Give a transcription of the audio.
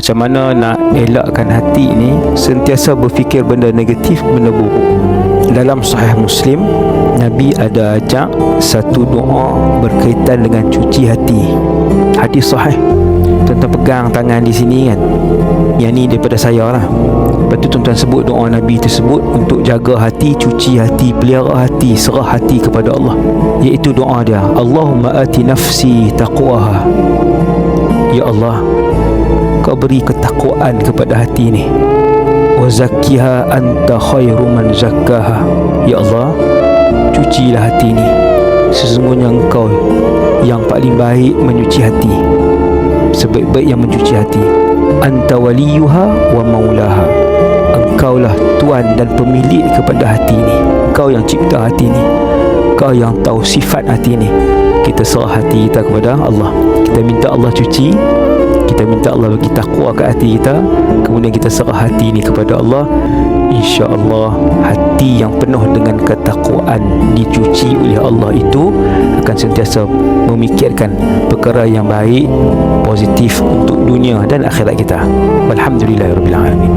Macam mana nak elakkan hati ni sentiasa berfikir benda negatif, benda buruk. Dalam Sahih Muslim, Nabi ada ajak satu doa berkaitan dengan cuci hati. Hadis sahih. Tuan-tuan pegang tangan di sini kan, yang ni daripada saya lah. Lepas tu tuan-tuan sebut doa Nabi tersebut untuk jaga hati, cuci hati, pelihara hati, serah hati kepada Allah. Iaitu doa dia, Allahumma ati nafsi taqwaha. Ya Allah, Kau beri ketakwaan kepada hati ni. Wa zakkiha anta khairu man zakkaha. Ya Allah, cucilah hati ni. Sesungguhnya Engkau yang paling baik menyuci hati, sebaik-baik yang mencuci hati. Anta waliyuha wa maulaha. Engkaulah tuan dan pemilik kepada hati ni. Engkau yang cipta hati ni, Engkau yang tahu sifat hati ni. Kita serah hati kita kepada Allah. Kita minta Allah cuci, kita minta Allah bagi takwa ke hati kita, kemudian kita serah hati ni kepada Allah. InsyaAllah hati yang penuh dengan ketakwaan dicuci oleh Allah itu akan sentiasa memikirkan perkara yang baik, positif untuk dunia dan akhirat kita. Walhamdulillahirabbil alamin.